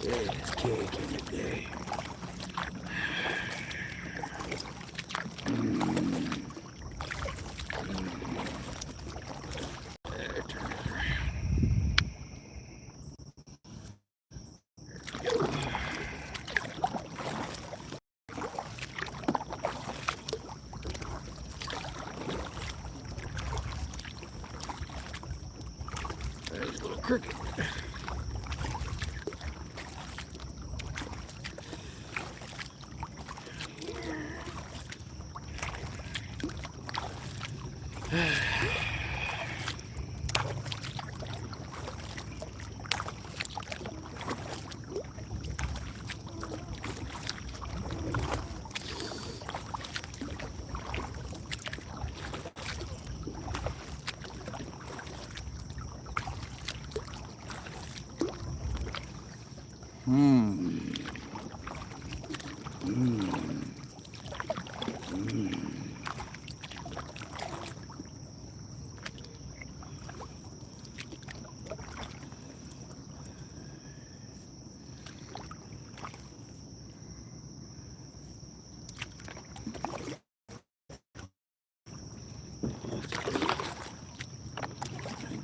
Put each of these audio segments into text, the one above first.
It's taking today. There's a little cricket.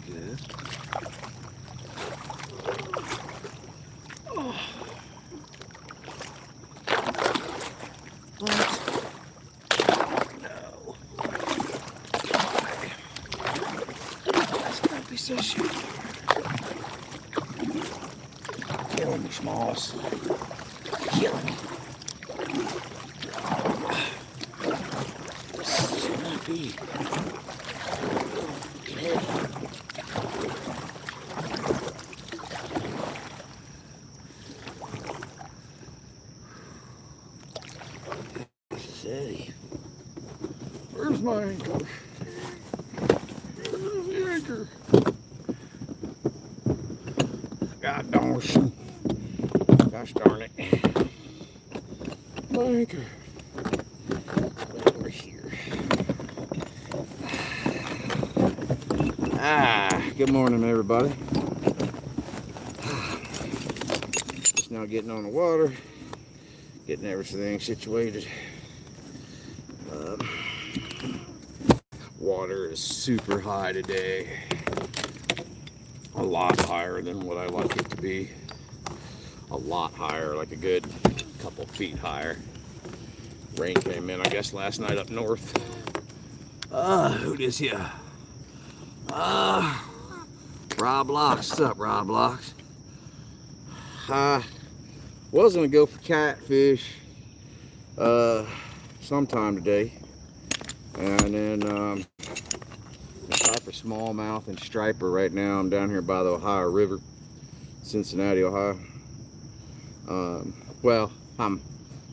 Good. Oh. What? No. That's gonna be so shit. Killing me, Smalls. Killing me. This should not be. Get heavy. Eddie. Where's my anchor? Where's the anchor? God darn. Gosh darn it. My anchor. Over here. Good morning, everybody. Just now getting on the water, getting everything situated. Water is super high today, a lot higher than what I like it to be, a lot higher, like a good couple feet higher. Rain came in, I guess, last night up north. Who this here? Rob Locks. What's up, Rob Locks? Was gonna go for catfish sometime today, and then try for smallmouth and striper. Right now I'm down here by the Ohio River, Cincinnati, Ohio. Well, I'm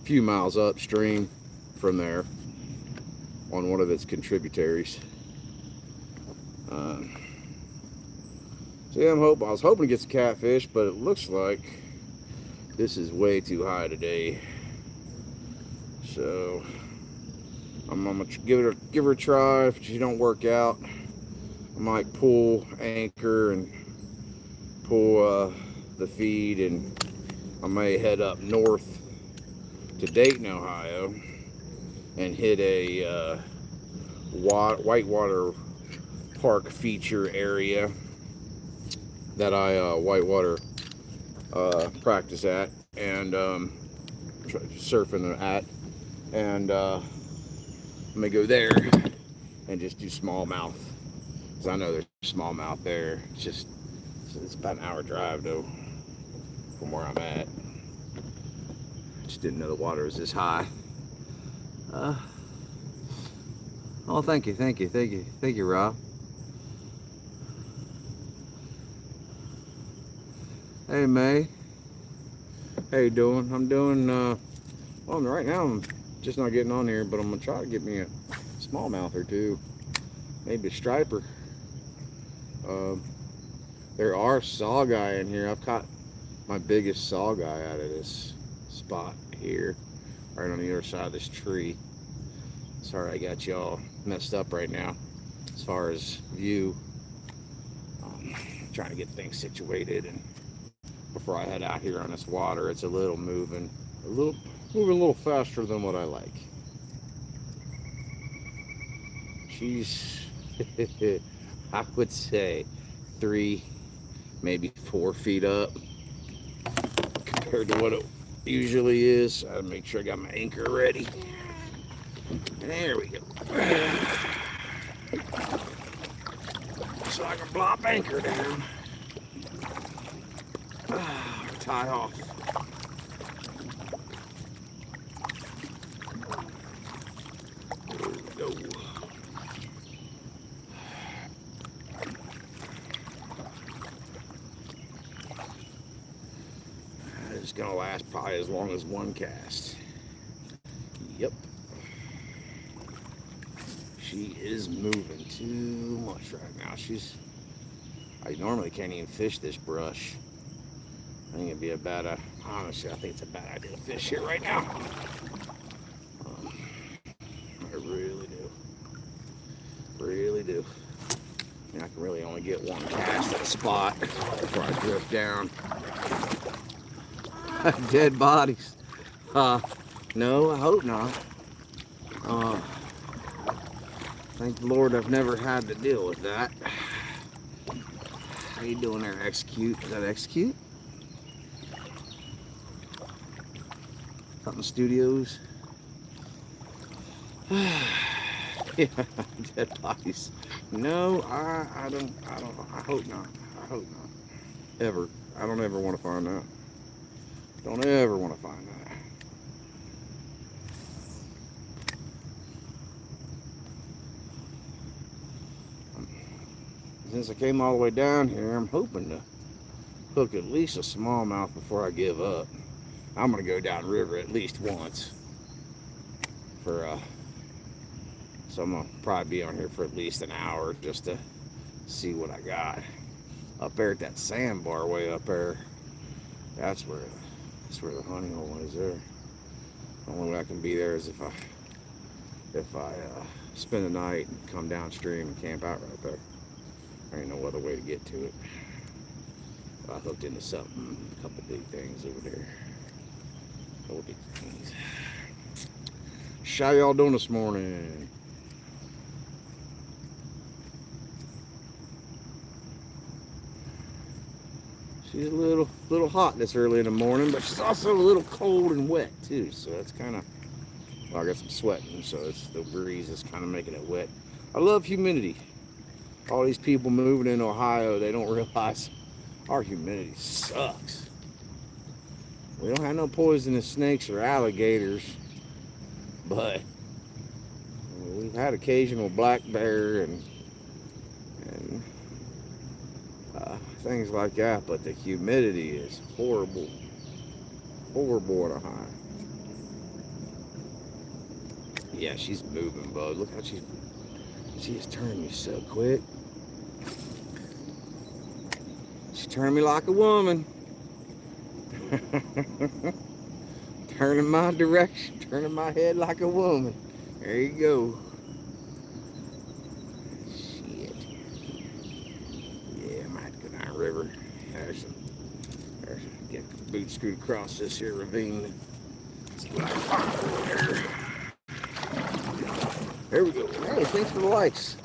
a few miles upstream from there on one of its contributaries. So yeah, I was hoping to get some catfish, but it looks like this is way too high today. So I'm gonna give her a try. If she don't work out, I might pull anchor and pull the feed, and I may head up north to Dayton, Ohio, and hit a whitewater park feature area that I whitewater practice at and surfing at, and I'm gonna go there and just do smallmouth, because I know there's smallmouth there. It's about an hour drive though from where I'm at. Just didn't know the water was this high. Oh, thank you, Rob. Hey, May. How you doing? I'm doing, well, right now I'm just not getting on here, but I'm gonna try to get me a smallmouth or two, maybe a striper. There are saw guy in here. I've caught my biggest saw guy out of this spot here, right on the other side of this tree. Sorry I got y'all messed up right now as far as view. Trying to get things situated and before I head out here on this water. It's a little moving a little faster than what I like. She's I would say 3, maybe 4 feet up compared to what it usually is. I make sure I got my anchor ready. There we go. So I can plop anchor down. Tie off. There we go. It's gonna last probably as long as one cast. Yep. She is moving too much right now. I normally can't even fish this brush. I think it'd be honestly, I think it's a bad idea to fish here right now. I really do. Really do. I can really only get one cast at a spot before I drift down. Dead bodies. No, I hope not. Thank the Lord I've never had to deal with that. How you doing there, Execute? Is that Execute? Something Studios. Yeah, dead bodies. No, I don't, I hope not. I hope not. Ever. I don't ever want to find that. Don't ever want to find that. Since I came all the way down here, I'm hoping to hook at least a smallmouth before I give up. I'm gonna go down river at least once so I'm gonna probably be on here for at least an hour just to see what I got. Up there at that sandbar way up there, that's where the honey hole is there. The only way I can be there is if I spend the night and come downstream and camp out right there. There ain't no other way to get to it. I hooked into something, a couple big things over there. Couple big things. How y'all doing this morning? She's a little hot this early in the morning, but she's also a little cold and wet too. So that's kind of, well, I guess I'm sweating, so the breeze is kind of making it wet. I love humidity. All these people moving in Ohio, they don't realize our humidity sucks. We don't have no poisonous snakes or alligators, but we've had occasional black bear and things like that, but the humidity is horrible. Horrible at a high. Yeah, she's moving, bud. Look how she is turning me so quick. She turned me like a woman. Turning my direction, turning my head like a woman. There you go. Shit. Yeah, I might have to go down the river. There's get the boot scoot across this here ravine. There we go. Hey, thanks for the likes.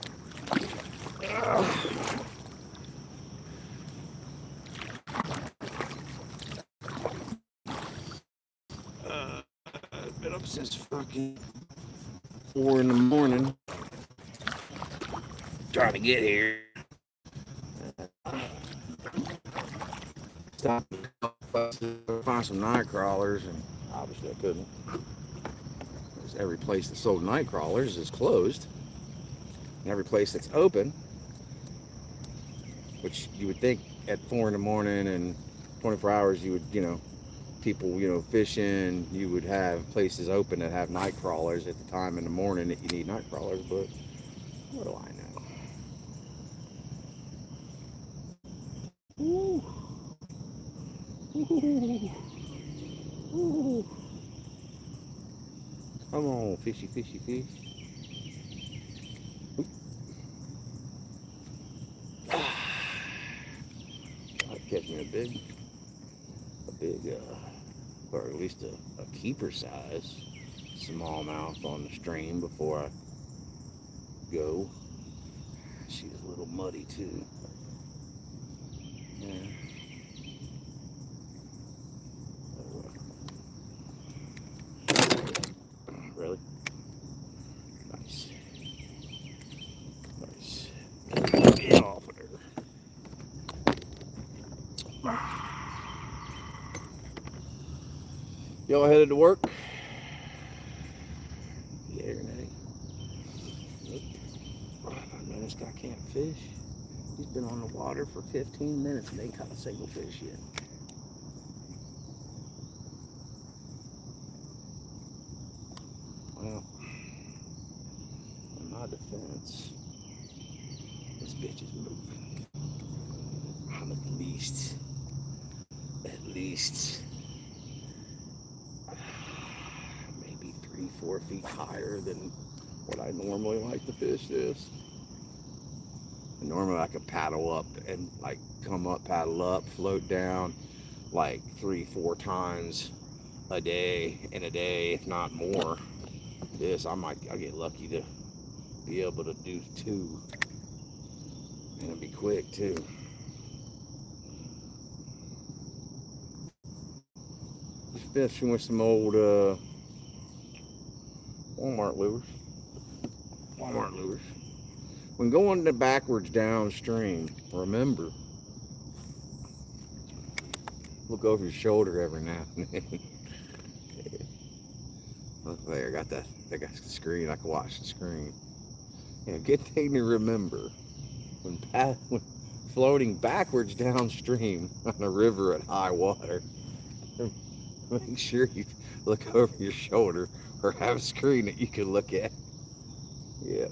I've been up since fucking 4 in the morning trying to get here. Stopped to find some night crawlers, and obviously I couldn't. Because every place that sold night crawlers is closed. And every place that's open, which you would think at 4 in the morning and 24 hours you would, people, fishing, you would have places open that have night crawlers at the time in the morning that you need night crawlers, but what do I know? Ooh. Ooh. Ooh. Come on, fishy, fishy, fish. I'll catch me a big. big, or at least a keeper size smallmouth on the stream before I go. She's a little muddy too. Yeah. Really? Nice. Nice. Get off of her. Y'all headed to work? Yeah, Renee. Nope. I know this guy can't fish. He's been on the water for 15 minutes and ain't caught a single fish yet. Well, in my defense, this bitch is moving. I'm at least maybe 3-4 feet higher than what I normally like to fish this. And normally I could paddle up and like come up, paddle up, float down like 3-4 times a day, if not more. This I'll get lucky to be able to do 2, and it'll be quick too. Just fishing with some old Walmart lures. When going backwards downstream, remember, look over your shoulder every now and then. Look there, I got the screen. I can watch the screen. Yeah, good thing to remember when floating backwards downstream on a river at high water. Make sure you look over your shoulder or have a screen that you can look at. Yeah,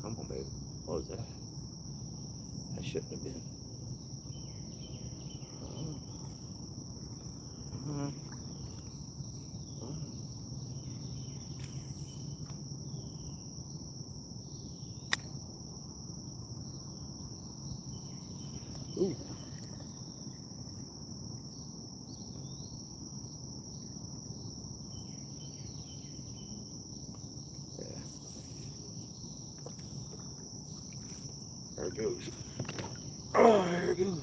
come on, baby. What was that? That shouldn't have been. Ooh. Yeah. There it goes. Oh, there it goes.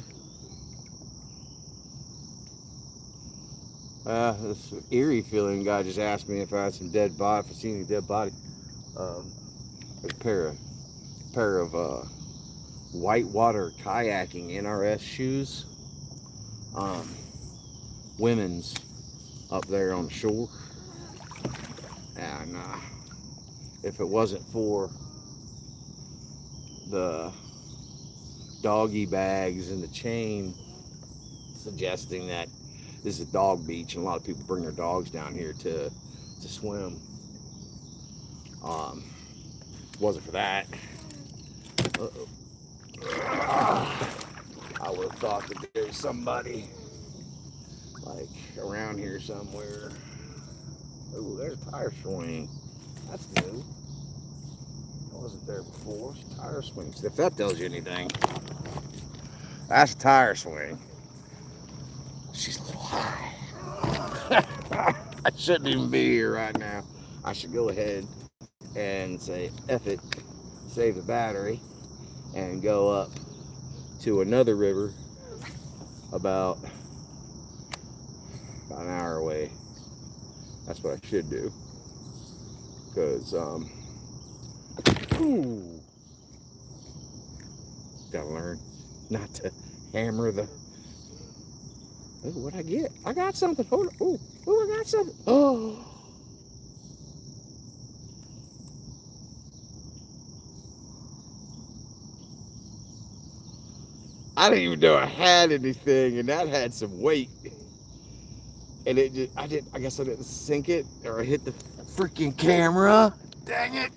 This eerie feeling guy just asked me if I had some dead body, if I seen any dead body. There's a pair of whitewater kayaking NRS shoes. Women's up there on the shore. And if it wasn't for the doggy bags and the chain suggesting that this is a dog beach and a lot of people bring their dogs down here to swim. Wasn't for that, I would have thought that there's somebody like around here somewhere. Oh, there's a tire swing. That's new. It wasn't there before. It's a tire swing. If that tells you anything, that's a tire swing. She's a little high. I shouldn't even be here right now. I should go ahead and say, F it, save the battery, and go up to another river about an hour away. That's what I should do. Because, gotta learn not to hammer the. Oh, what'd I get? I got something. Hold on. Oh, I got something. Oh. I didn't even know I had anything, and that had some weight. And it just, I guess I didn't sink it, or I hit the freaking camera. Dang it.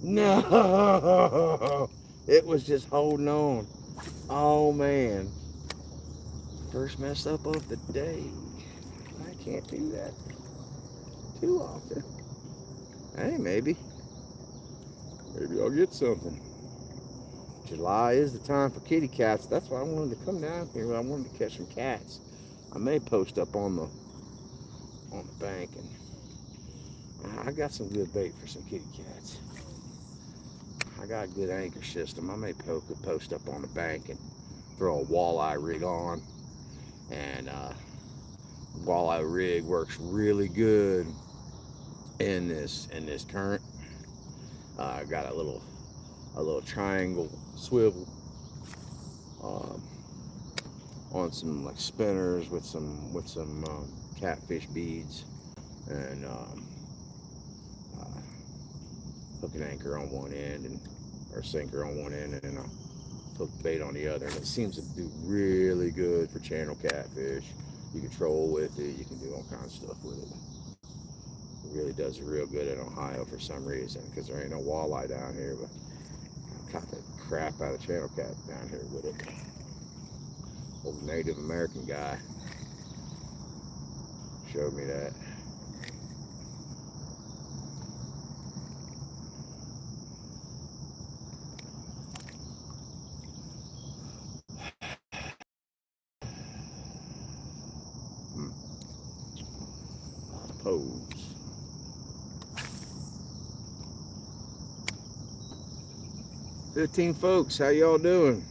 No. It was just holding on. Oh, man. First mess up of the day. I can't do that too often. Hey, maybe I'll get something. July is the time for kitty cats. That's why I wanted to come down here. I wanted to catch some cats. I may post up on the bank, and I got some good bait for some kitty cats. I got a good anchor system. I may post up on the bank and throw a walleye rig on, and walleye rig works really good in this current. I got a little triangle swivel on some like spinners with some catfish beads, and hook an anchor on one end or sinker on one end, and then I'll hook bait on the other. And it seems to do really good for channel catfish. You can troll with it. You can do all kinds of stuff with it. It really does real good in Ohio for some reason, because there ain't no walleye down here. But I caught the crap out of channel cat down here with it. Old Native American guy showed me that. Pose. "15 folks, how y'all doing?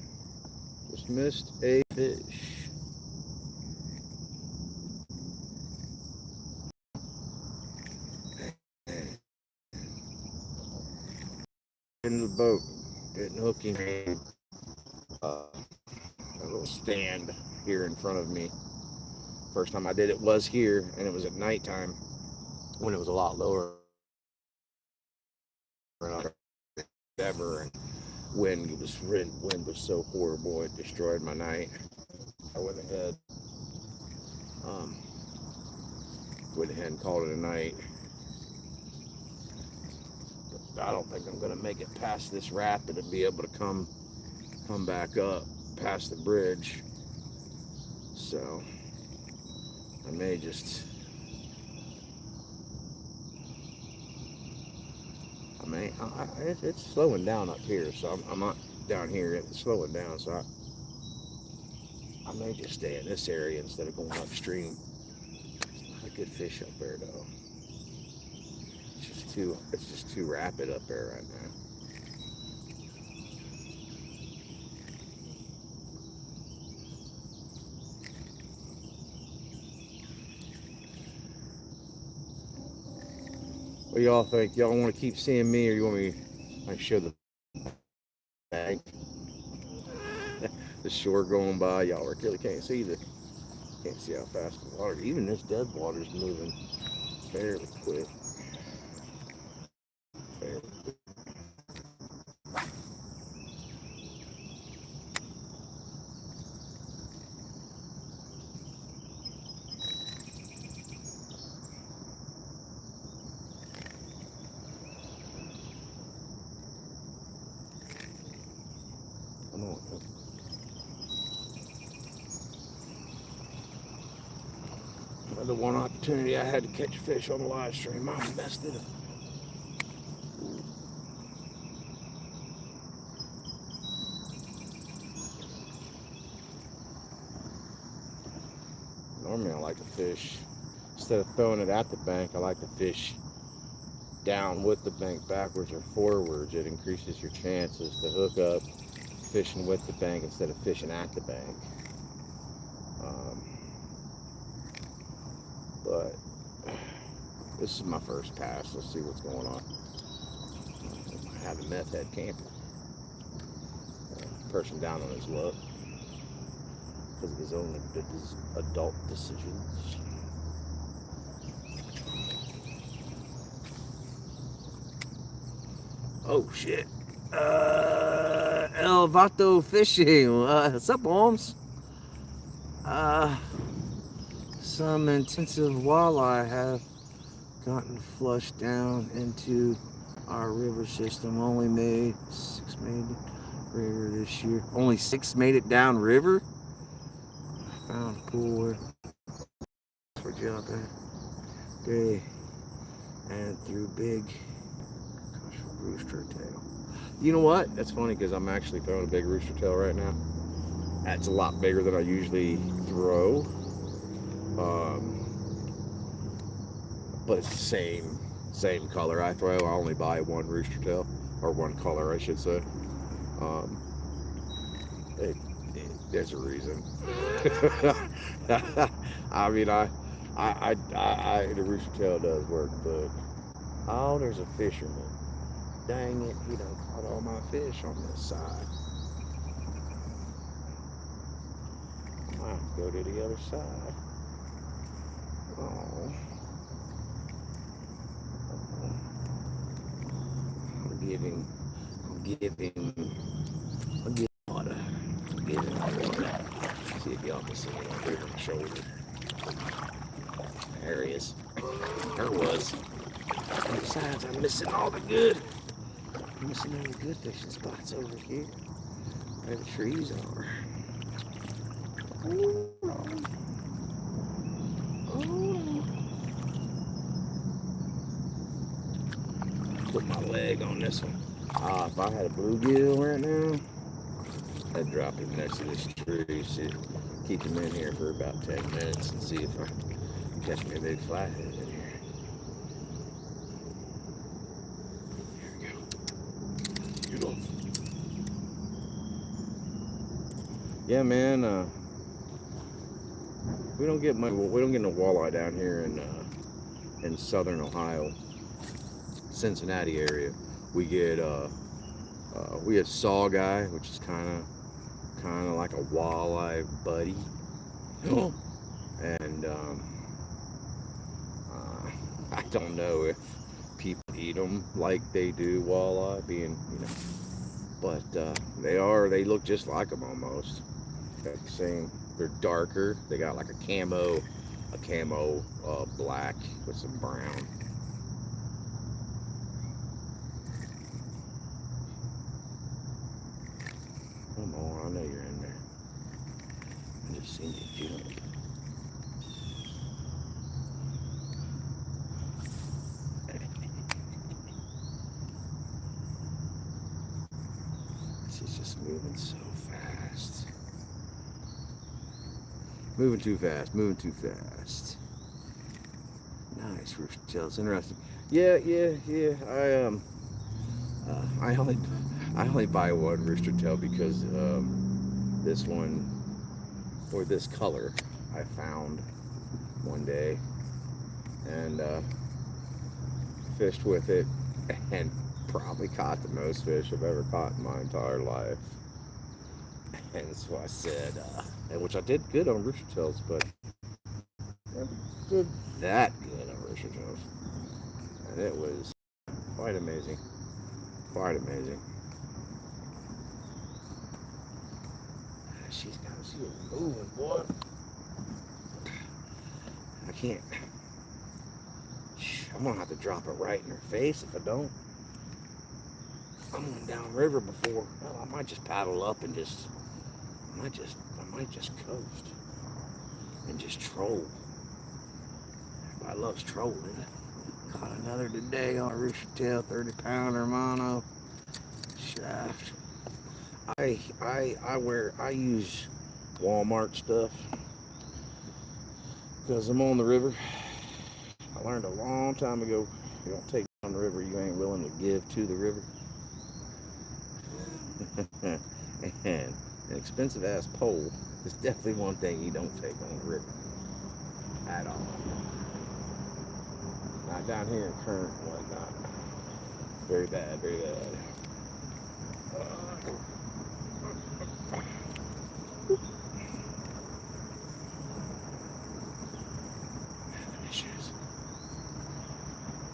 Just missed a fish." In the boat, getting hooking. A little stand here in front of me. First time I did it was here, and it was at nighttime when it was a lot lower ever, and wind was so horrible it destroyed my night. I went ahead and called it a night. But I don't think I'm gonna make it past this rapid and be able to come back up past the bridge. So I may just it's slowing down up here, so I'm not down here. It's slowing down, so I may just stay in this area instead of going upstream. It's not a good fish up there though. It's just too rapid up there right now. What do y'all think? Y'all want to keep seeing me, or you want me to show the bank? The shore going by, y'all really can't see how fast the water. Even this dead water is moving fairly quick. Come on. Another one opportunity I had to catch a fish on the live stream. I messed it up. Normally I like to fish, instead of throwing it at the bank, I like to fish down with the bank backwards or forwards. It increases your chances to hook up fishing with the bank instead of fishing at the bank. But this is my first pass. Let's see what's going on. I have a meth head camper. Person down on his luck because of his own adult decisions. Oh shit. El Vato Fishing. What's up, Holmes? Some intensive walleye have gotten flushed down into our river system. Only made 6 made it river this year. Only 6 made it down river? I found a pool where we're jumping. Okay. And through big rooster tail. You know what? That's funny because I'm actually throwing a big rooster tail right now. That's a lot bigger than I usually throw. But it's the same color. I only buy one rooster tail, or one color, I should say. Um, it, there's a reason. I mean, the rooster tail does work, but oh, there's a fisherman. Dang it, he done caught all my fish on this side. I might have to go to the other side. Oh. I'll give water. Give him water. See if y'all can see him over my shoulder. There he is. There was. And besides, I'm missing all the good. I'm missing all the good fishing spots over here. Where the trees are. Oh. Put my leg on this one. If I had a bluegill right now, I'd drop him next to this tree. Keep him in here for about 10 minutes and see if I catch me a big flathead in here. Here we go. Yeah, man. We don't get much. We don't get no walleye down here in southern Ohio, Cincinnati area. We get saugeye, which is kind of like a walleye buddy. And I don't know if people eat them like they do walleye, being, but they look just like them almost. Got the same. They're darker. They got like a camo black with some brown. Come on, I know you're in there. I just seen you jump. She's just moving so fast. Moving too fast. Nice rooster tail. It's interesting. Yeah. I only buy one rooster tail because this one, or this color, I found one day and fished with it, and probably caught the most fish I've ever caught in my entire life. And so I said, which I did good on rooster tails, but never did that good on rooster tails. And it was quite amazing. She's moving, boy. I can't. I'm gonna have to drop it right in her face if I don't. I went downriver before. Well, I might just paddle up and I might just coast and just troll. I love trolling. Caught another today on a rooster tail, 30-pounder mono shaft. I use Walmart stuff because I'm on the river. I learned a long time ago, you don't take on the river you ain't willing to give to the river. And an expensive ass pole is definitely one thing you don't take on the river at all. Not down here in Current and whatnot. Very bad.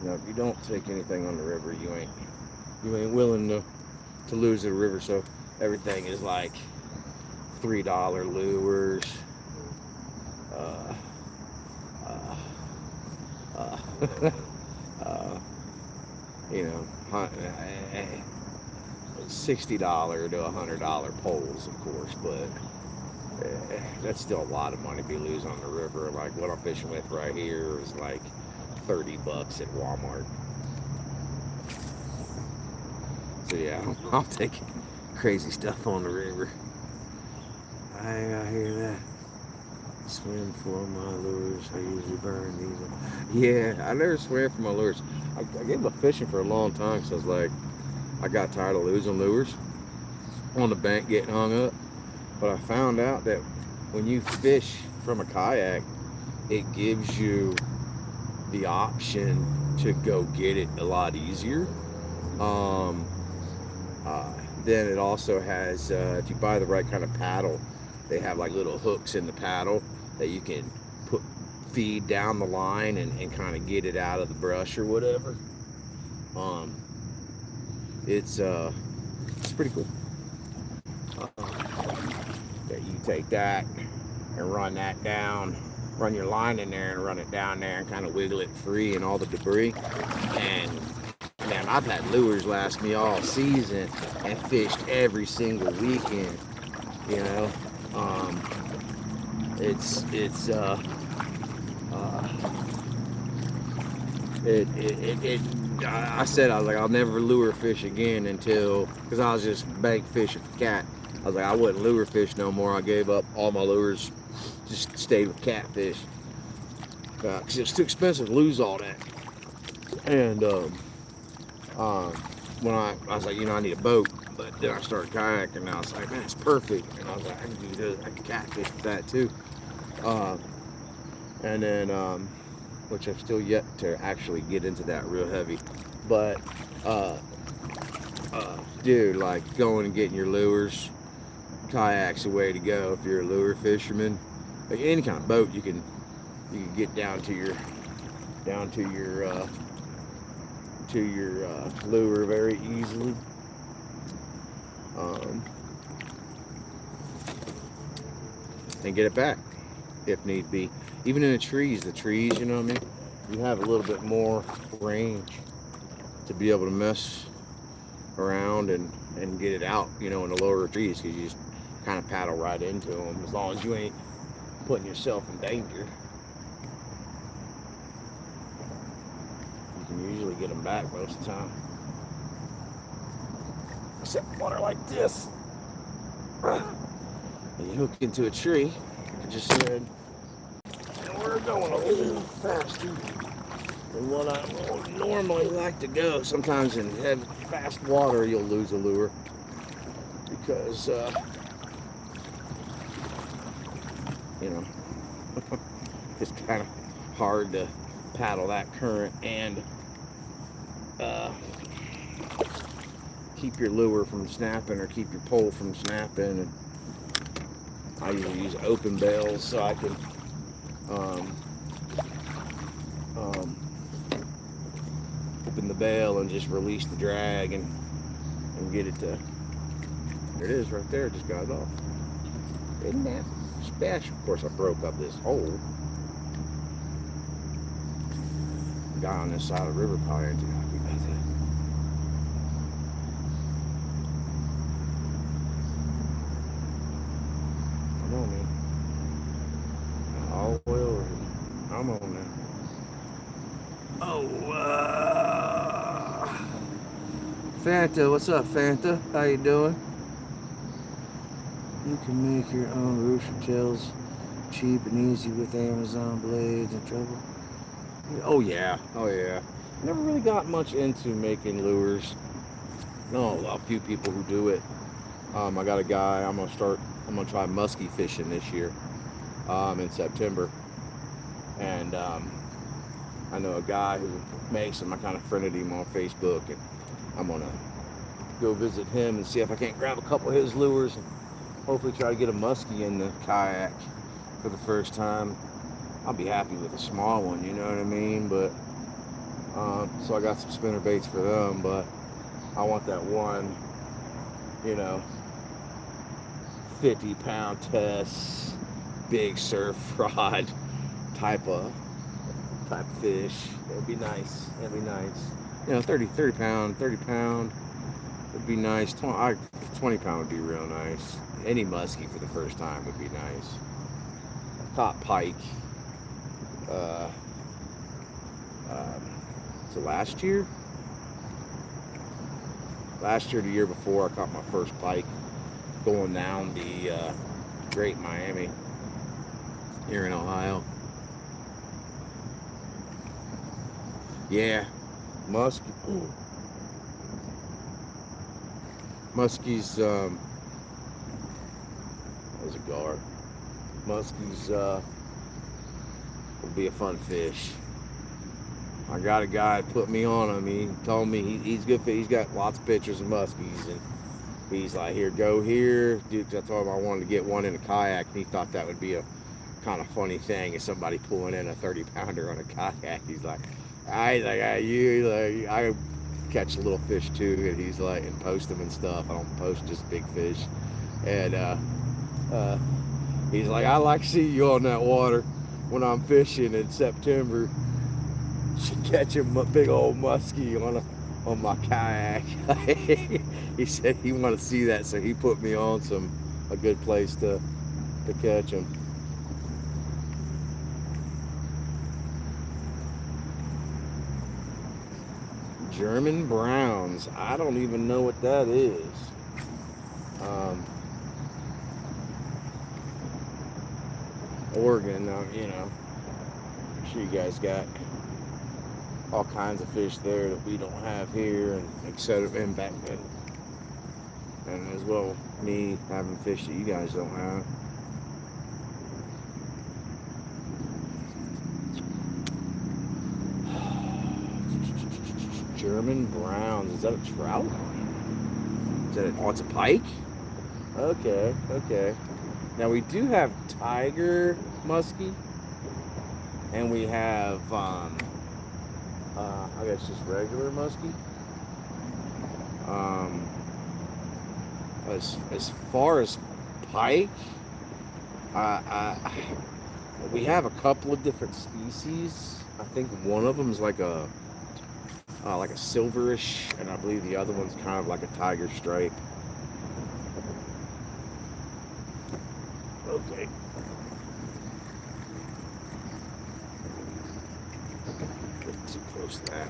If you don't take anything on the river, you ain't willing to lose the river. So everything is like $3 lures. $60 to $100 poles, of course, but that's still a lot of money to be losing on the river. Like what I'm fishing with right here is like $30 at Walmart. So yeah, I'll take crazy stuff on the river. I hear that. Swim for my lures. I usually burn these. Yeah, I never swam for my lures. I gave up fishing for a long time because I was like, I got tired of losing lures on the bank getting hung up. But I found out that when you fish from a kayak, it gives you the option to go get it a lot easier. Um, uh, then it also has, if you buy the right kind of paddle, they have like little hooks in the paddle that you can put feed down the line and kind of get it out of the brush or whatever. Um, it's pretty cool. That you take that and run that down, run your line in there and run it down there and kind of wiggle it free and all the debris. And man, I've had lures last me all season and fished every single weekend. You know, it's it I said, I was like, I'll never lure fish again until, because I was just bank fishing for cat. I was like, I wouldn't lure fish no more. I gave up all my lures, just stayed with catfish because it was too expensive to lose all that. And when I was like, I need a boat, but then I started kayaking and I was like, man, it's perfect. And I was like, I can do this, I can catfish with that too. And then which I've still yet to actually get into that real heavy. But dude, like going and getting your lures, kayak's the way to go if you're a lure fisherman. Like any kind of boat, you can get down to your lure very easily. And get it back if need be. Even in the trees, you know what I mean? You have a little bit more range to be able to mess around and get it out, in the lower trees, because you just kind of paddle right into them as long as you ain't putting yourself in danger. You can usually get them back most of the time. Except water like this. And you hook into a tree, like I just said, and we're going a little faster than what I would normally like to go. Sometimes in heavy, fast water, you'll lose a lure because, it's kind of hard to paddle that current and keep your lure from snapping or keep your pole from snapping. And I usually use open bails so I can open the bail and just release the drag and get it to, there it is right there, it just got it off. Isn't that special? Of course I broke up this hole. The guy on this side of the river probably ain't too happy about that. Come on, man. All oil. I'm on now. Fanta, what's up, Fanta? How you doing? You can make your own rooster tails cheap and easy with Amazon blades and trouble. Oh yeah. Never really got much into making lures. No, a few people who do it. I got a guy. I'm gonna try muskie fishing this year, in September, and I know a guy who makes them. I kind of friended him on Facebook, and I'm gonna go visit him and see if I can't grab a couple of his lures and hopefully try to get a muskie in the kayak for the first time. I'll be happy with a small one, you know what I mean? But so I got some spinner baits for them, but I want that one, 50-pound test, big surf rod type of fish. It'd be nice. 30 pound would be nice. 20 pound would be real nice. Any muskie for the first time would be nice. Caught pike. So last year, the year before, I caught my first pike going down the Great Miami. here in Ohio. Yeah, muskie. Muskie's there's a gar. Muskie's will be a fun fish. I got a guy that put me on him. He told me he's good. He's got lots of pictures of muskies, and he's like, "Here, go here, dude." 'Cause I told him I wanted to get one in a kayak, and he thought that would be a kind of funny thing, is somebody pulling in a 30-pounder on a kayak. He's like, I catch little fish too, and he's like, and post them and stuff. I don't post just big fish, and he's like, I like to see you on that water when I'm fishing in September. Should catch a big old muskie on my kayak. He said he wanted to see that, so he put me on a good place to catch them. German Browns. I don't even know what that is. Oregon, you know, I'm sure you guys got all kinds of fish there that we don't have here, and etc. And back then, and as well me having fish that you guys don't have. German Browns. Is that a trout? Is that it's a pike? Okay. Now we do have tiger muskie, and we have I guess just regular muskie. As far as pike, we have a couple of different species. I think one of them is like a silverish, and I believe the other one's kind of like a tiger stripe. Okay. Get too close to that.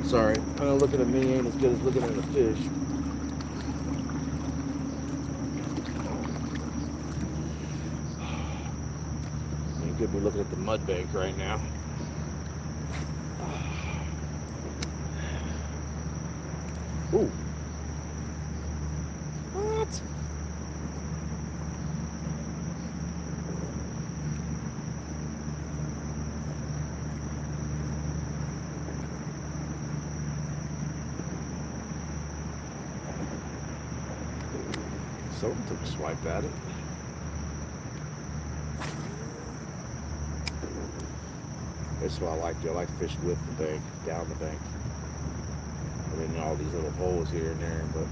Sorry, looking at me ain't as good as looking at a fish. You could be looking at the mud bank right now. Ooh. What? Someone took a swipe at it. That's what I like to do. I like to fish with the bank, down the bank. And then all these little holes here and there, but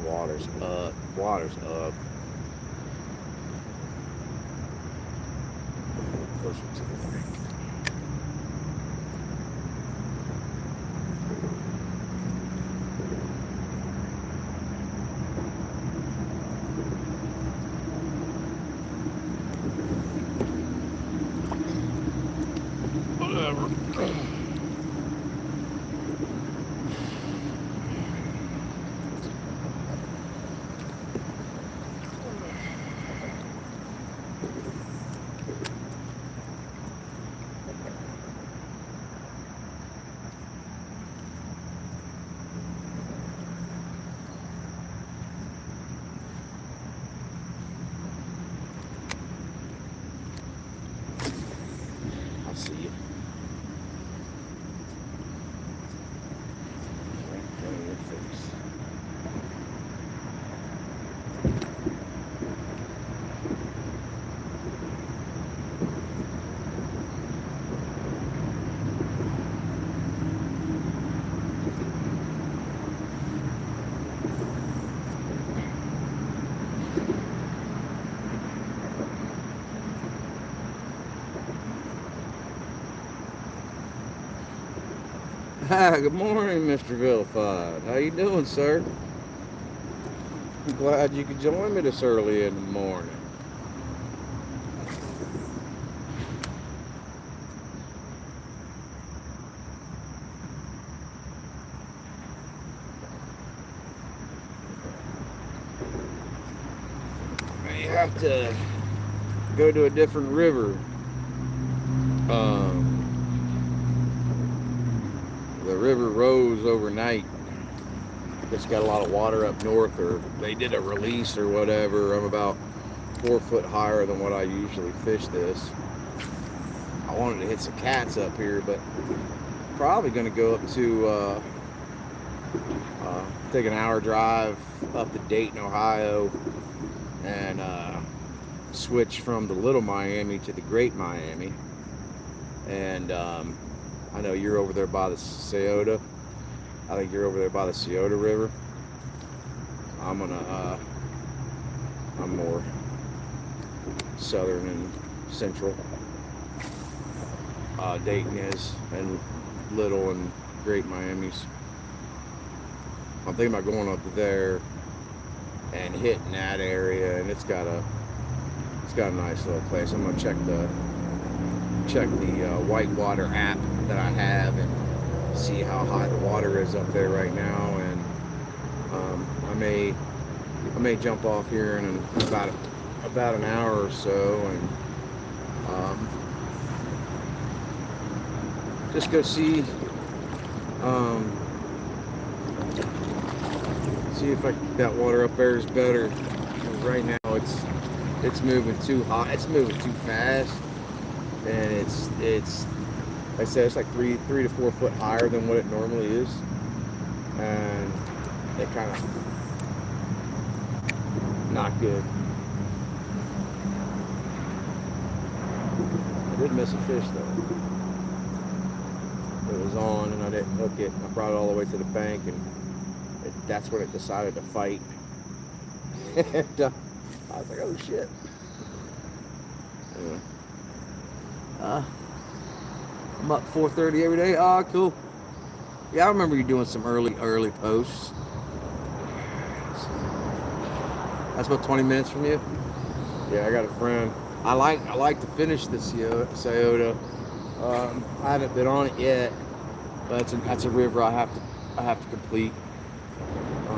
water's up. Closer to the bank. I see you. Right there in your face. Hi, good morning, Mr. Vilified. How you doing, sir? I'm glad you could join me this early in the morning. You have to go to a different river. The river rose overnight. It's got a lot of water up north, or they did a release or whatever. I'm about 4 foot higher than what I usually fish this. I wanted to hit some cats up here, but probably going to go up to take an hour drive up to Dayton, Ohio, and switch from the Little Miami to the Great Miami. And I know you're over there by the Scioto. I think you're over there by the Scioto River. I'm more southern and central. Dayton is, and Little and Great Miami's. I'm thinking about going up there and hitting that area, and it's got a nice little place. I'm gonna check the Whitewater app that I have and see how high the water is up there right now, and I may jump off here in about an hour or so, and just go see if that water up there is better. Right now it's moving too hot. It's moving too fast, and it's like I said, it's like 3 to 4 foot higher than what it normally is, and it kind of not good. I did miss a fish though. It was on, and I didn't hook it. I brought it all the way to the bank, and that's when it decided to fight. And I was like, oh shit. Anyway. I'm up 4:30 every day. Ah, cool. Yeah, I remember you doing some early posts. That's about 20 minutes from you. Yeah, I got a friend. I like to finish the Scioto. I haven't been on it yet, but that's a river I have to complete. I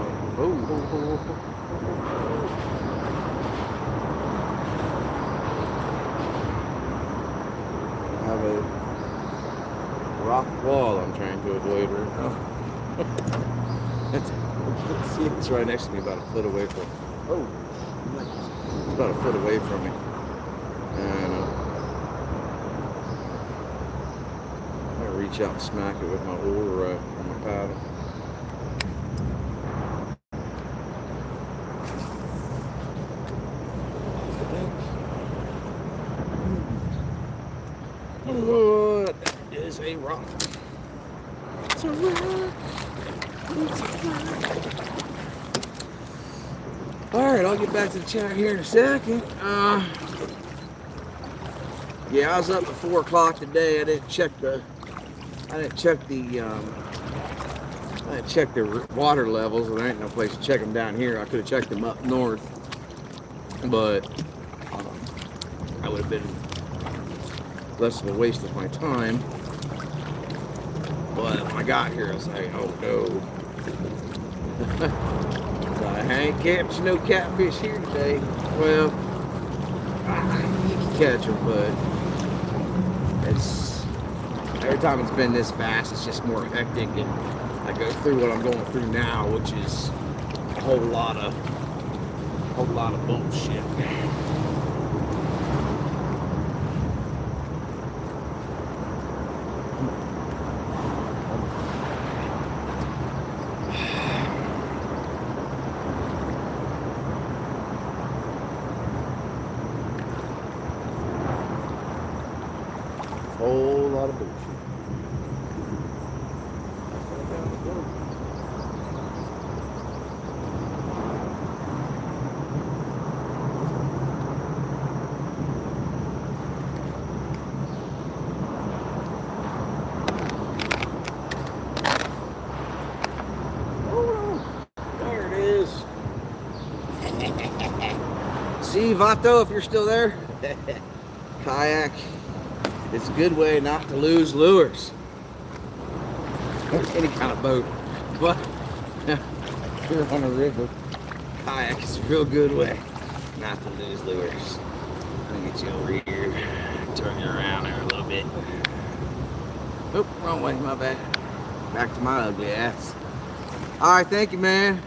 have a rock wall I'm trying to avoid right now. Let's see, it's right next to me, about a foot away from. Oh, it's about a foot away from me, and I'm gonna reach out and smack it with my oar on my paddle. Oh, that is a rock. It's a rock. It's a rock. Alright, I'll get back to the chat here in a second. Yeah, I was up at 4 o'clock today. I didn't check the water levels, and there ain't no place to check them down here. I could have checked them up north, but I would have been less of a waste of my time. But when I got here, I was like, oh no. I ain't catching no catfish here today. Well, you can catch them, but it's every time it's been this fast, it's just more hectic, and I go through what I'm going through now, which is a whole lot of bullshit. Whole lot of bullshit. Oh, there it is. See, Vato, if you're still there, kayak is a good way not to lose lures. Any kind of boat, but if you're on a river, kayak is a real good way not to lose lures. Let me get you over here, turn you around there a little bit. Oop, wrong way, my bad. Back to my ugly ass. All right, thank you, man.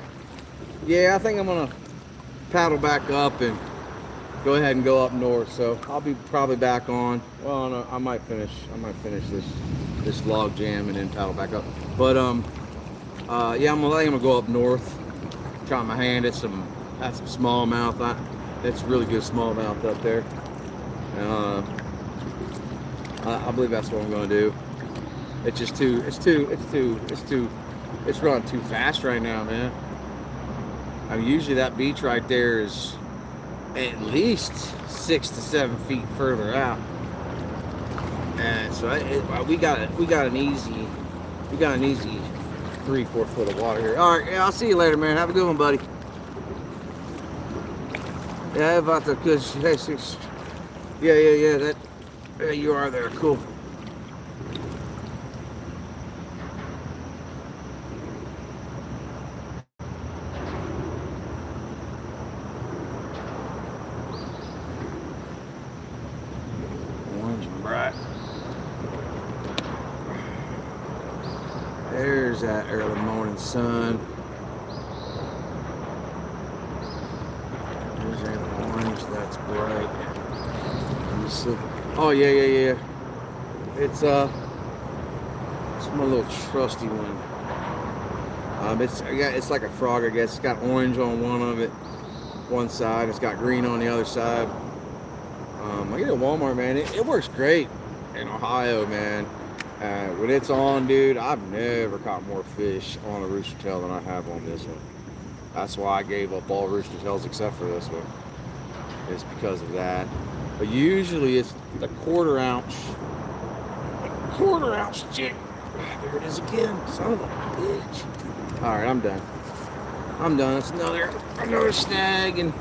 Yeah, I think I'm gonna paddle back up and go ahead and go up north. So I'll be probably back on. Well, no, I might finish this log jam and then paddle back up. But yeah, I'm gonna go up north. Try my hand at some smallmouth. It's really good smallmouth up there. I believe that's what I'm gonna do. It's just it's running too fast right now, man. I mean, usually that beach right there is at least 6 to 7 feet further out, and so we got an easy 3-4 foot of water here. All right, yeah, I'll see you later, man. Have a good one, buddy. Yeah, about the good. Hey, yeah. That there you are there. Cool. Orange and bright. There's that early morning sun. There's that orange that's bright. You see? Oh yeah. It's my little trusty one. It's like a frog, I guess. It's got orange on one side. It's got green on the other side. I get it at Walmart, man. It works great in Ohio, man. When it's on, dude, I've never caught more fish on a rooster tail than I have on this one. That's why I gave up all rooster tails except for this one. It's because of that. But usually it's the quarter ounce jig. There it is again, son of a bitch. All right, I'm done. It's another snag, and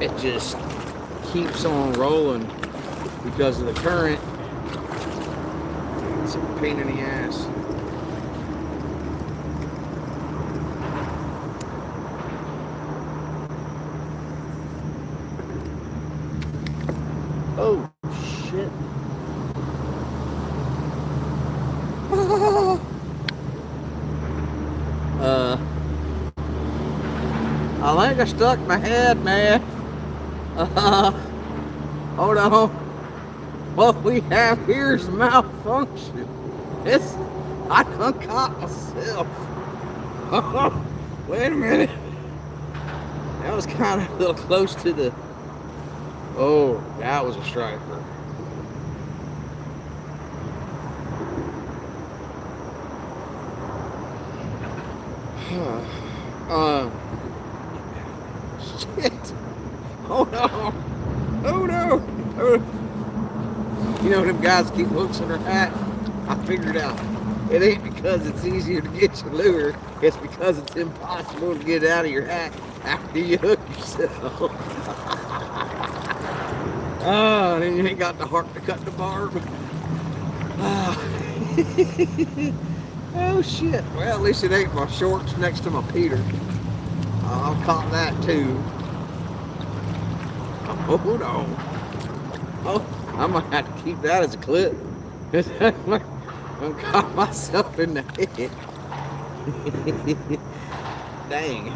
it just keeps on rolling because of the current. It's a pain in the ass. Oh shit. I think I stuck my head, man. Hold on. What we have here is malfunction. I done caught myself. Wait a minute. That was kind of a little close to the. Oh, that was a striper. Shit. Oh no. Oh no. You know them guys keep hooks in their hat? I figured out. It ain't because it's easier to get your lure. It's because it's impossible to get it out of your hat after you hook yourself. Oh, then you ain't got the heart to cut the barb. Oh shit. Well, at least it ain't my shorts next to my Peter. I've caught that too. Oh no. Oh, I might have to keep that as a clip. I'm caught myself in the head. Dang.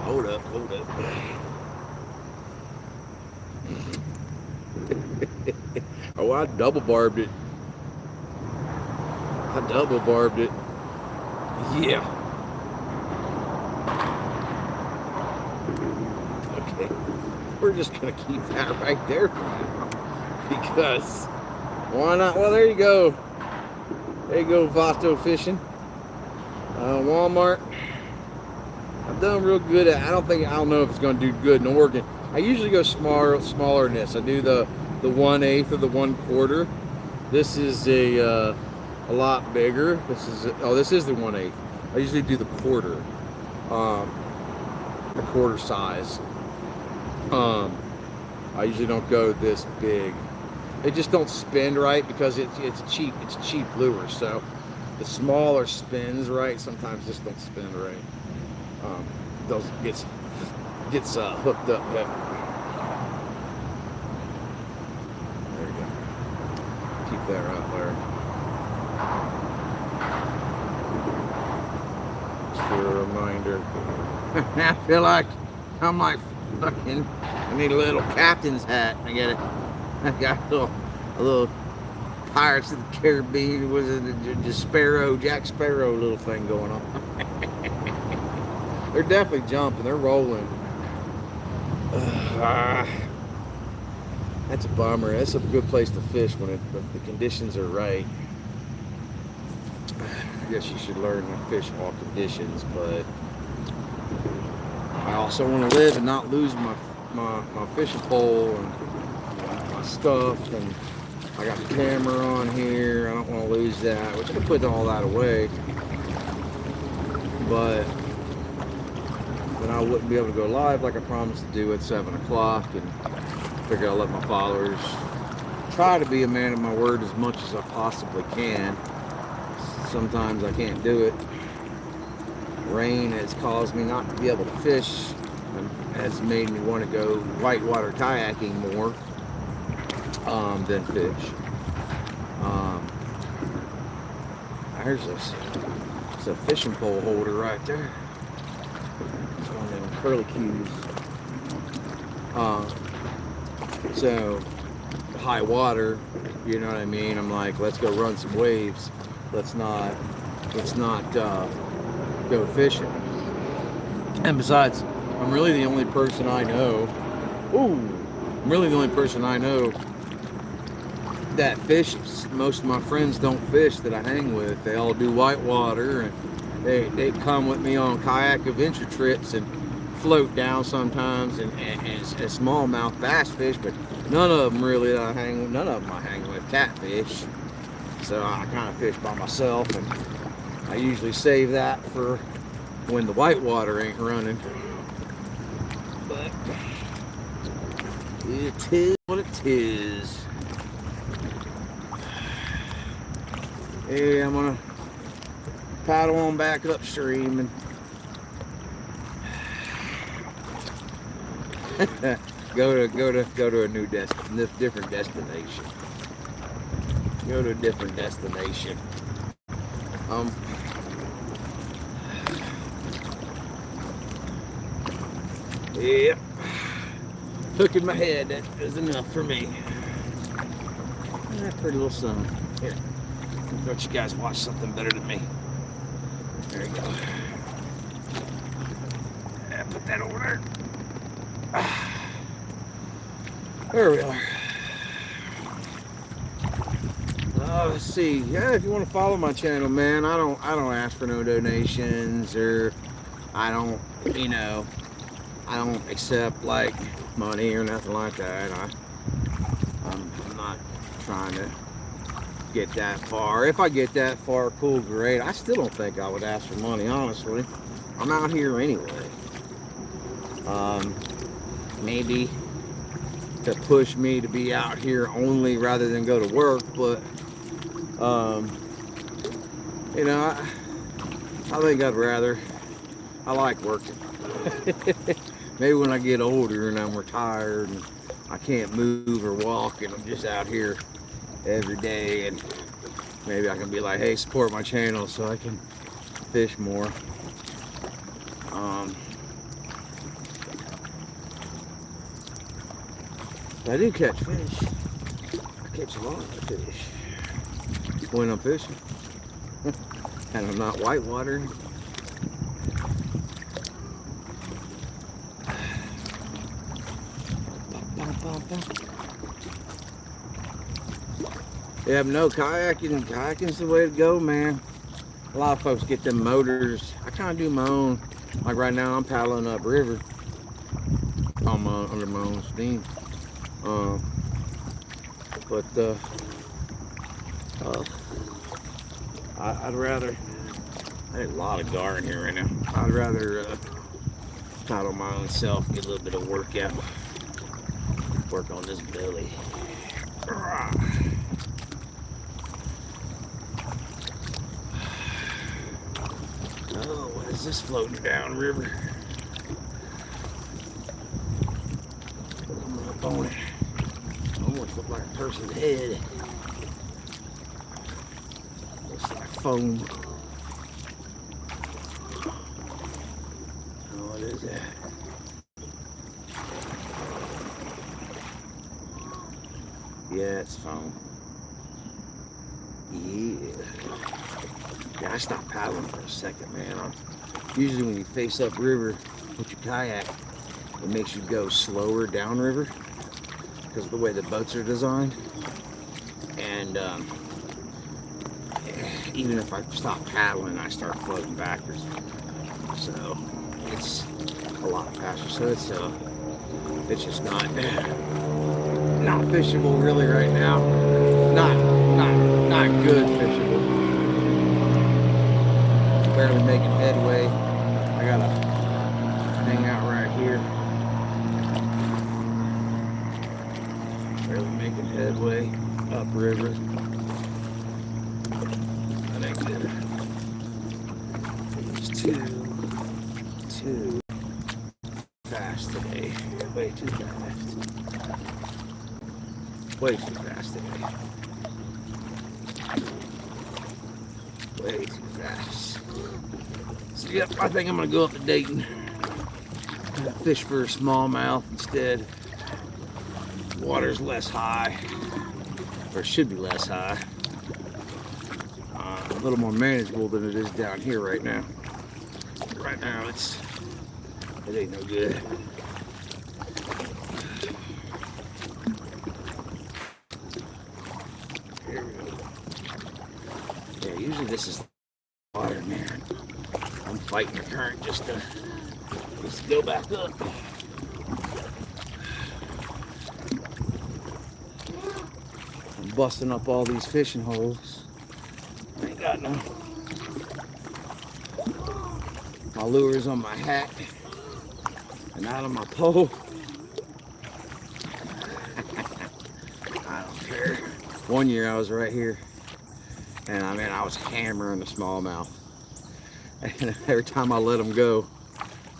Hold up. Oh, I double barbed it. Yeah. Okay. We're just gonna keep that right there for now. Because why not? Well, there you go. There you go, Vato fishing. Walmart. I've done real good at. I don't know if it's gonna do good in Oregon. I usually go smaller than this. I do the 1/8 or the 1/4. This is a lot bigger. This is the 1/8. I usually do the quarter. a quarter size. I usually don't go this big. They just don't spin right because it's a cheap lure. So the smaller spins right sometimes just don't spin right. Those gets hooked up. There you go. Keep that right there. Just for a reminder. I feel like I'm like fucking. I need a little captain's hat. I got a little Pirates of the Caribbean. Was it Jack Sparrow little thing going on? They're definitely jumping. They're rolling. That's a bummer. That's a good place to fish when the conditions are right. I guess you should learn to fish all conditions, but I also want to live and not lose my fishing pole and my stuff, and I got the camera on here. I don't want to lose that, which I can put all that away, but then I wouldn't be able to go live like I promised to do at 7 o'clock, and figure I'll let my followers try to be a man of my word as much as I possibly can. Sometimes I can't do it. Rain has caused me not to be able to fish and has made me want to go whitewater kayaking more than fish. There's this. It's a fishing pole holder right there. It's one of them curly cues. So high water, you know what I mean? I'm like, let's go run some waves. Let's not go fishing. And besides, I'm really the only person I know. I'm really the only person I know that fishes. Most of my friends don't fish that I hang with. They all do whitewater, and they come with me on kayak adventure trips and float down sometimes and smallmouth bass fish, but none of them really that I hang with. None of them I hang with catfish. So I kind of fish by myself, and I usually save that for when the whitewater ain't running. But it is what it is. Yeah, I'm gonna paddle on back upstream and go to a new different destination. Go to a different destination. Yep. Hook in my head, that is enough for me. Pretty little sun. Here. Don't you guys watch something better than me. There you go. Yeah, put that over there. There we are. Let's see. Yeah, if you want to follow my channel, man, I don't ask for no donations, or I don't accept like money or nothing like that. I'm not trying to get that far. If I get that far, cool, great. I still don't think I would ask for money, honestly. I'm out here anyway. Maybe to push me to be out here only rather than go to work, but I think I'd rather. I like working. Maybe when I get older and I'm retired and I can't move or walk and I'm just out here every day, and maybe I can be like, hey, support my channel so I can fish more. I do catch fish. I catch a lot of fish when I'm fishing. And I'm not whitewatering. Yeah, no, kayaking's the way to go, man. A lot of folks get them motors. I kind of do my own. Like right now, I'm paddling upriver under my own steam. I'd rather. I have a lot of gar in here right now. I'd rather Paddle my own self, get a little bit of workout. Work on this belly. Oh, what is this floating down river? I'm up on it. Almost look like a person's head. Looks like foam. Oh, what is that? Yeah, it's foam. Yeah, I stopped paddling for a second, man. Usually when you face up river with your kayak, it makes you go slower downriver because of the way the boats are designed. And even if I stop paddling, I start floating backwards. So it's a lot faster. So it's just not fishable really right now. Not good fishable. Barely making headway. I gotta hang out right here. Barely making headway upriver. I think it's too fast today. Way too fast. Way too fast today. Way too fast. So yep, I think I'm gonna go up to Dayton. Fish for a smallmouth instead. Water's less high, or should be less high. A little more manageable than it is down here right now. Right now it ain't no good. Here we go. Yeah, usually this is water, man. I'm fighting the current just to go back up. I'm busting up all these fishing holes. I ain't got no. My lure's on my hat and out on my pole. I don't care. One year I was right here, and I mean I was hammering the smallmouth. And every time I let them go,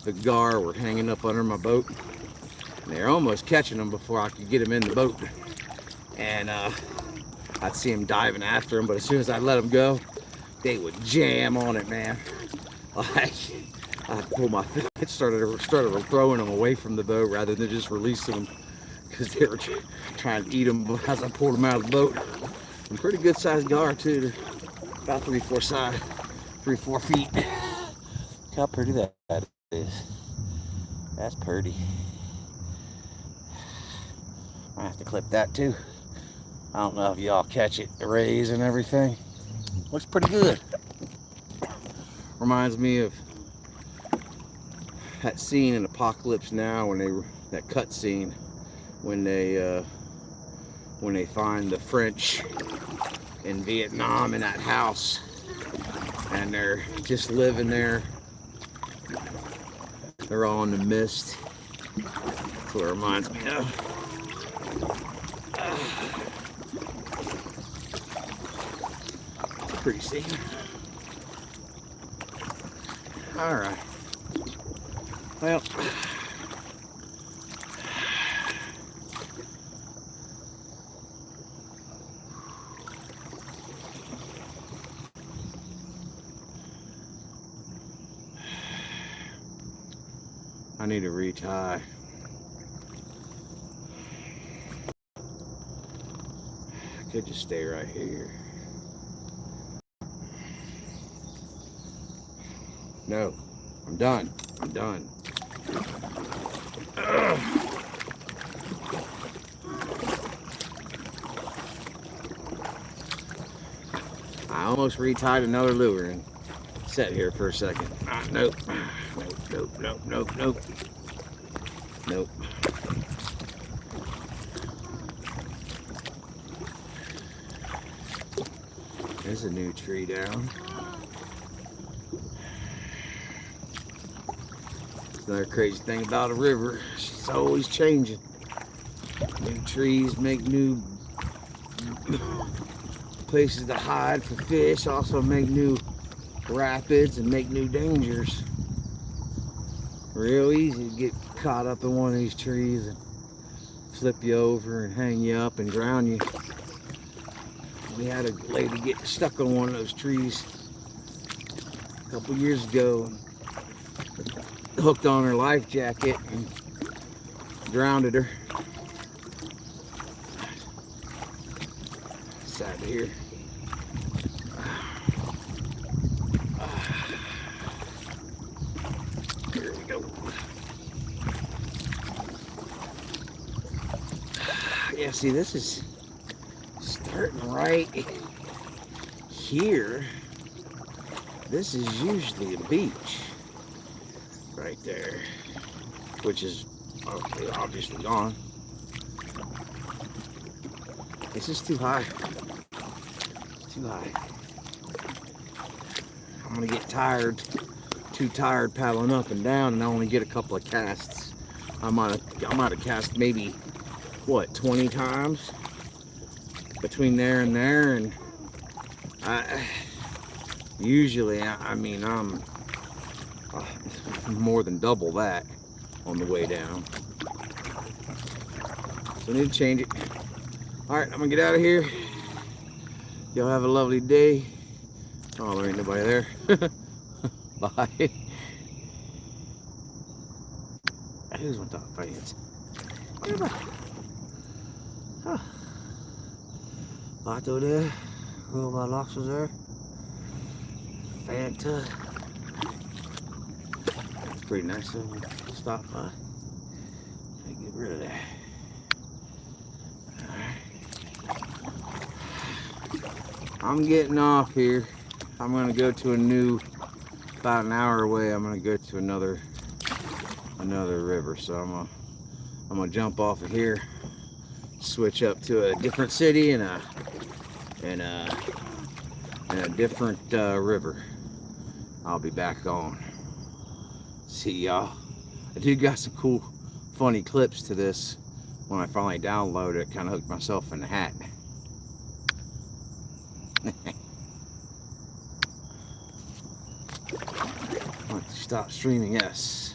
the gar were hanging up under my boat. And they were almost catching them before I could get them in the boat. And I'd see them diving after them, but as soon as I let them go, they would jam on it, man. Like, I'd pull my fish, started throwing them away from the boat rather than just releasing them, because they were trying to eat them as I pulled them out of the boat. And pretty good sized gar too. They're about 3-4 feet. Look how pretty that is. That's pretty. I have to clip that too. I don't know if y'all catch it, the rays and everything. Looks pretty good. Reminds me of that scene in Apocalypse Now that cut scene when they find the French in Vietnam in that house, and they're just living there. They're all in the mist. That's what it reminds me of. Pretty scene. All right. Well, I need to retie. I could just stay right here. No, I'm done. I'm done. Ugh. I almost retied another lure and sat here for a second. Nope. Nope. There's a new tree down. It's another crazy thing about a river. It's always changing. New trees make new places to hide for fish, also make new rapids and make new dangers. Real easy to get caught up in one of these trees and flip you over and hang you up and drown you. We had a lady get stuck on one of those trees a couple years ago, hooked on her life jacket and drowned her. Sad to hear. Here we go. Yeah, see, this is starting right here. This is usually a beach right there, which is obviously gone. This is too high. It's too high. I'm gonna get too tired paddling up and down, and I only get a couple of casts. I might have cast maybe what, 20 times between there and there, and usually I'm more than double that on the way down. So I need to change it. All right, I'm gonna get out of here. Y'all have a lovely day. Oh, there ain't nobody there. Bye. Who's my top fans? Huh. Vato there. Robot Locks was there. Fanta. It's pretty nice of them to stop by. Get rid of that. I'm getting off here. I'm gonna go to about an hour away. I'm gonna go to another river. So I'm gonna jump off of here, switch up to a different city and a different river. I'll be back on. See y'all. I do got some cool, funny clips to this when I finally download it. Kind of hooked myself in the hat. Stop streaming, yes.